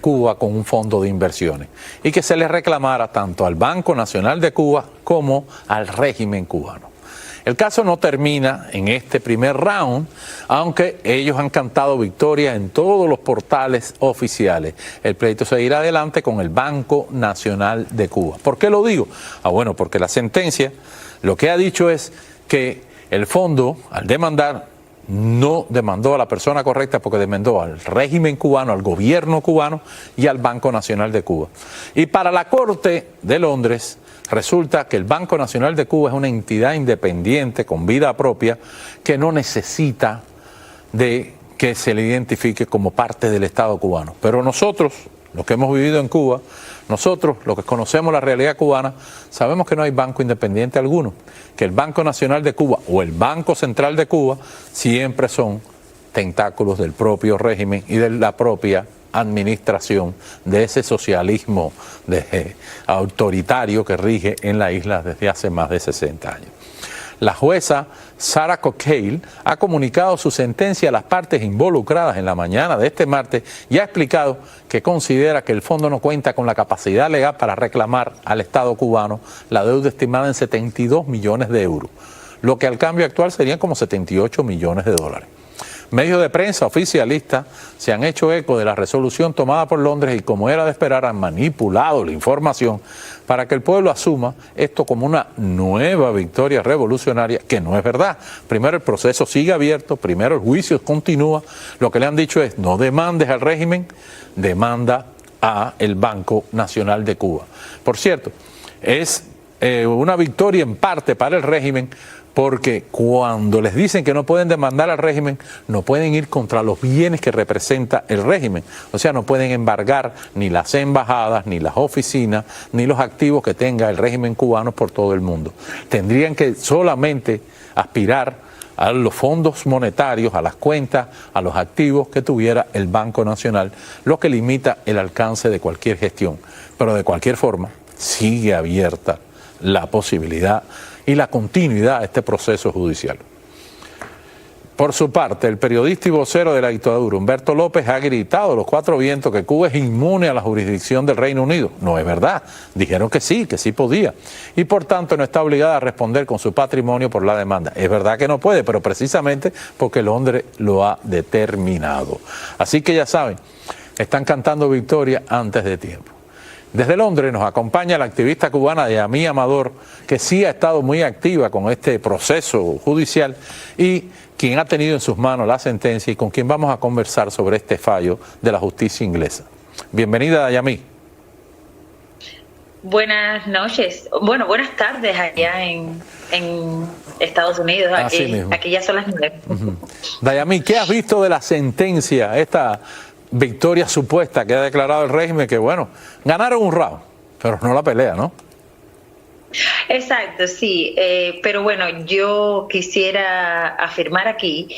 Cuba con un fondo de inversiones y que se le reclamara tanto al Banco Nacional de Cuba como al régimen cubano. El caso no termina en este primer round, aunque ellos han cantado victoria en todos los portales oficiales. El pleito seguirá adelante con el Banco Nacional de Cuba. ¿Por qué lo digo? Bueno, porque la sentencia lo que ha dicho es que el fondo, al demandar, no demandó a la persona correcta porque demandó al régimen cubano, al gobierno cubano y al Banco Nacional de Cuba. Y para la Corte de Londres resulta que el Banco Nacional de Cuba es una entidad independiente con vida propia que no necesita de que se le identifique como parte del Estado cubano. Pero nosotros, los que hemos vivido en Cuba, nosotros, los que conocemos la realidad cubana, sabemos que no hay banco independiente alguno, que el Banco Nacional de Cuba o el Banco Central de Cuba siempre son tentáculos del propio régimen y de la propia administración de ese socialismo autoritario que rige en la isla desde hace más de 60 años. La jueza Sarah Cockale ha comunicado su sentencia a las partes involucradas en la mañana de este martes y ha explicado que considera que el fondo no cuenta con la capacidad legal para reclamar al Estado cubano la deuda estimada en 72 millones de euros, lo que al cambio actual serían como 78 millones de dólares. Medios de prensa oficialistas se han hecho eco de la resolución tomada por Londres y, como era de esperar, han manipulado la información para que el pueblo asuma esto como una nueva victoria revolucionaria, que no es verdad. Primero el proceso sigue abierto, primero el juicio continúa. Lo que le han dicho es: no demandes al régimen, demanda a el Banco Nacional de Cuba. Por cierto, es una victoria en parte para el régimen, porque cuando les dicen que no pueden demandar al régimen, no pueden ir contra los bienes que representa el régimen. O sea, no pueden embargar ni las embajadas, ni las oficinas, ni los activos que tenga el régimen cubano por todo el mundo. Tendrían que solamente aspirar a los fondos monetarios, a las cuentas, a los activos que tuviera el Banco Nacional, lo que limita el alcance de cualquier gestión. Pero de cualquier forma, sigue abierta la posibilidad y la continuidad de este proceso judicial. Por su parte, el periodista y vocero de la dictadura, Humberto López, ha gritado a los cuatro vientos que Cuba es inmune a la jurisdicción del Reino Unido. No es verdad. Dijeron que sí podía. Y por tanto no está obligada a responder con su patrimonio por la demanda. Es verdad que no puede, pero precisamente porque Londres lo ha determinado. Así que ya saben, están cantando victoria antes de tiempo. Desde Londres nos acompaña la activista cubana Yamí Amador, que sí ha estado muy activa con este proceso judicial y quien ha tenido en sus manos la sentencia y con quien vamos a conversar sobre este fallo de la justicia inglesa. Bienvenida, Yamí. Buenas noches, bueno, buenas tardes allá en Estados Unidos, aquí ya son las 9. Dayamí, ¿qué has visto de la sentencia, esta victoria supuesta que ha declarado el régimen? Que bueno, ganaron un round, pero no la pelea, ¿no? Exacto, sí, pero bueno, yo quisiera afirmar aquí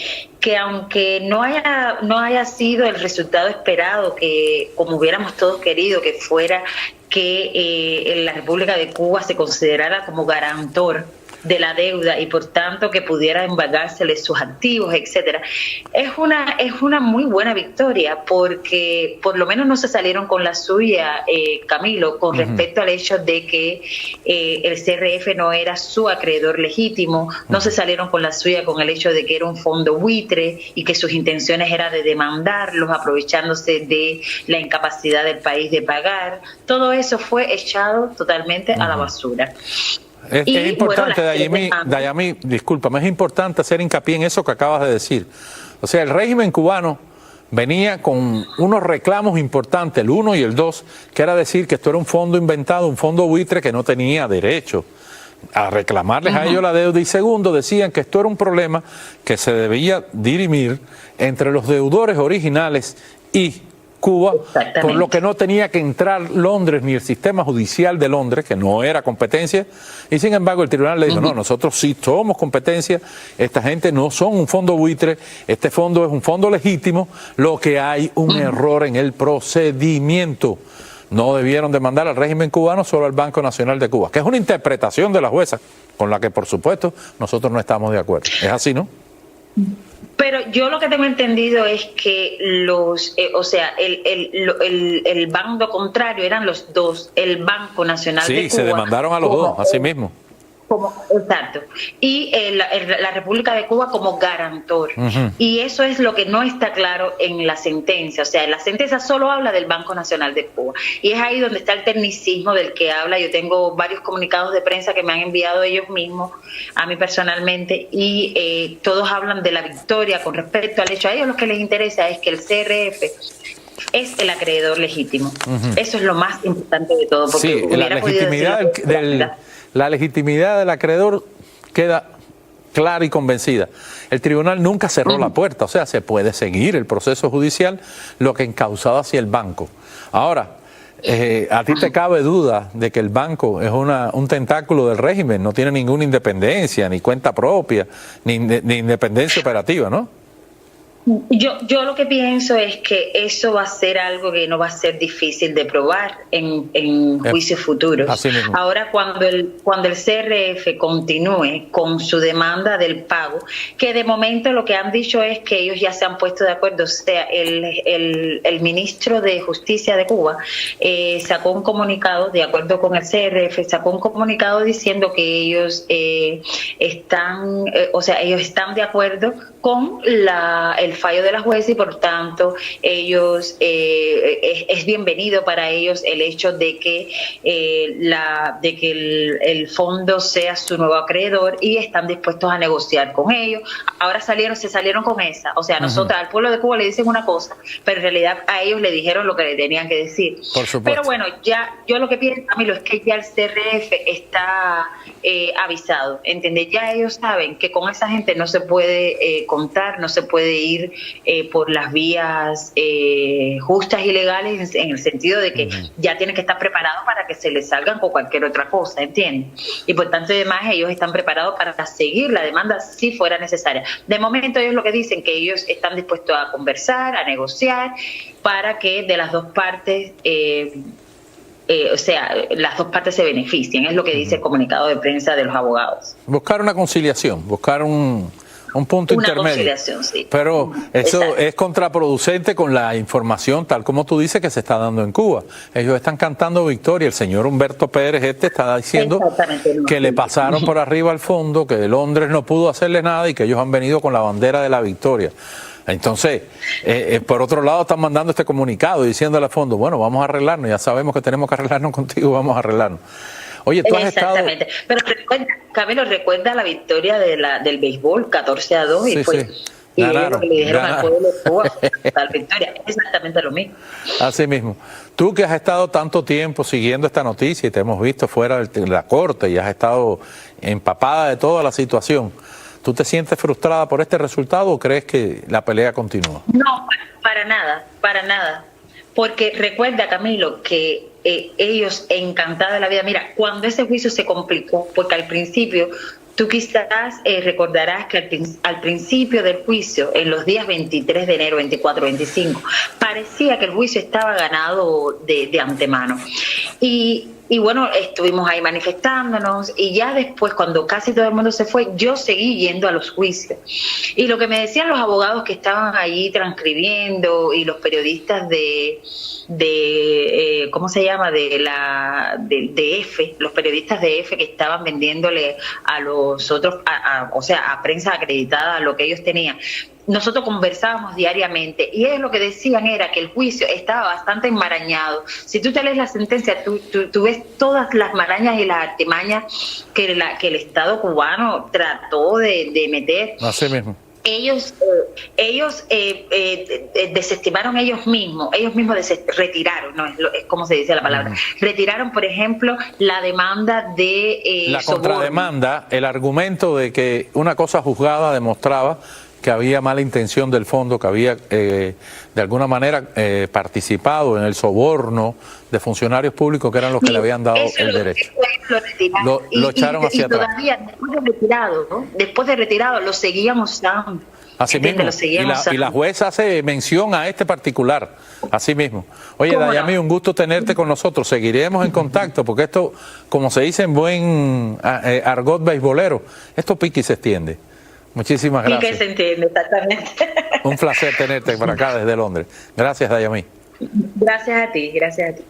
que aunque no haya sido el resultado esperado, que como hubiéramos todos querido que fuera, que la República de Cuba se considerara como garantor de la deuda y por tanto que pudiera embargársele sus activos, etcétera. Es una muy buena victoria porque por lo menos no se salieron con la suya, Camilo, con respecto al hecho de que el CRF no era su acreedor legítimo, no se salieron con la suya con el hecho de que era un fondo buitre y que sus intenciones eran de demandarlos aprovechándose de la incapacidad del país de pagar. Todo eso fue echado totalmente a la basura. Es importante, bueno, Dayamí, discúlpame, es importante hacer hincapié en eso que acabas de decir. O sea, el régimen cubano venía con unos reclamos importantes, el 1 y el 2, que era decir que esto era un fondo inventado, un fondo buitre que no tenía derecho a reclamarles a ellos la deuda. Y segundo, decían que esto era un problema que se debía dirimir entre los deudores originales y Cuba, por lo que no tenía que entrar Londres ni el sistema judicial de Londres, que no era competencia, y sin embargo el tribunal le dijo, no, nosotros sí somos competencia, esta gente no son un fondo buitre, este fondo es un fondo legítimo, lo que hay un error en el procedimiento. No debieron demandar al régimen cubano, solo al Banco Nacional de Cuba, que es una interpretación de la jueza, con la que por supuesto nosotros no estamos de acuerdo. ¿Es así, no? Pero yo lo que tengo entendido es que el bando contrario eran los dos, el Banco Nacional de Cuba. Sí, se demandaron a los dos, así mismo. Exacto, y la República de Cuba como garantor. Y eso es lo que no está claro en la sentencia. O sea, la sentencia solo habla del Banco Nacional de Cuba, y es ahí donde está el tecnicismo del que habla. Yo tengo varios comunicados de prensa que me han enviado ellos mismos a mí personalmente, y todos hablan de la victoria con respecto al hecho. A ellos lo que les interesa es que el CRF es el acreedor legítimo. Eso es lo más importante de todo, porque sí, la legitimidad del acreedor queda clara y convencida. El tribunal nunca cerró la puerta, o sea, se puede seguir el proceso judicial, lo que encauzado hacia el banco. Ahora, ¿a ti te cabe duda de que el banco es un tentáculo del régimen? No tiene ninguna independencia, ni cuenta propia, ni independencia operativa, ¿no? Yo lo que pienso es que eso va a ser algo que no va a ser difícil de probar en juicios futuros. Ahora, cuando el CRF continúe con su demanda del pago, que de momento lo que han dicho es que ellos ya se han puesto de acuerdo. O sea, el ministro de Justicia de Cuba sacó un comunicado, de acuerdo con el CRF, sacó un comunicado diciendo que ellos están de acuerdo con el fallo de la jueza, y por tanto ellos es bienvenido para ellos el hecho de que el fondo sea su nuevo acreedor, y están dispuestos a negociar con ellos. Ahora se salieron con esa. O sea, nosotros al pueblo de Cuba le dicen una cosa, pero en realidad a ellos le dijeron lo que le tenían que decir. Por supuesto. Pero bueno, ya yo lo que pienso, Camilo, es que ya el CRF está avisado, ¿entiendes? Ya ellos saben que con esa gente no se puede contar, no se puede ir por las vías justas y legales, en el sentido de que ya tienen que estar preparados para que se les salgan con cualquier otra cosa, ¿entiendes? Y por tanto, además, ellos están preparados para seguir la demanda si fuera necesaria. De momento, ellos lo que dicen que ellos están dispuestos a conversar, a negociar, para que de las dos partes las dos partes se beneficien, es lo que dice el comunicado de prensa de los abogados. Buscar una conciliación, buscar un punto intermedio. Sí. Pero eso es contraproducente con la información, tal como tú dices, que se está dando en Cuba. Ellos están cantando victoria. El señor Humberto Pérez está diciendo que le pasaron por arriba al fondo, que Londres no pudo hacerle nada y que ellos han venido con la bandera de la victoria. Entonces, por otro lado, están mandando este comunicado diciéndole al fondo, bueno, vamos a arreglarnos, ya sabemos que tenemos que arreglarnos contigo, vamos a arreglarnos. Oye, tú has estado... Exactamente. Pero Camilo, recuerda la victoria del béisbol, 14-2, y fue... Sí. Y ellos lo que le dijeron al pueblo de Cuba, la victoria, es exactamente lo mismo. Así mismo. Tú que has estado tanto tiempo siguiendo esta noticia y te hemos visto fuera de la corte y has estado empapada de toda la situación, ¿tú te sientes frustrada por este resultado o crees que la pelea continúa? No, para nada. Porque recuerda, Camilo, que ellos encantados de la vida. Mira, cuando ese juicio se complicó, porque al principio, tú quizás recordarás que al principio del juicio, en los días 23 de enero, 24, 25, parecía que el juicio estaba ganado de antemano. Y bueno, estuvimos ahí manifestándonos, y ya después, cuando casi todo el mundo se fue, yo seguí yendo a los juicios. Y lo que me decían los abogados que estaban allí transcribiendo, y los periodistas ¿cómo se llama? De EFE, los periodistas de EFE que estaban vendiéndole a los otros, a prensa acreditada lo que ellos tenían. Nosotros conversábamos diariamente, y ellos lo que decían era que el juicio estaba bastante enmarañado. Si tú te lees la sentencia, tú ves todas las marañas y las artimañas que el Estado cubano trató de meter. Así mismo. Ellos desestimaron ellos mismos retiraron, no es como se dice la palabra, retiraron, por ejemplo, la demanda de la contrademanda, el argumento de que una cosa juzgada demostraba que había mala intención del fondo, que había de alguna manera participado en el soborno de funcionarios públicos que eran los que le habían dado el derecho. Lo echaron hacia atrás. Todavía después de retirado, lo seguían usando. Así mismo, y la jueza hace mención a este particular, así mismo. Oye, Dayami, un gusto tenerte con nosotros, seguiremos en contacto, porque esto, como se dice en buen argot beisbolero, esto pica y se extiende. Muchísimas Sí que gracias. se entiende, exactamente. Un placer tenerte por acá desde Londres. Gracias, Dayamí. Gracias a ti, gracias a ti.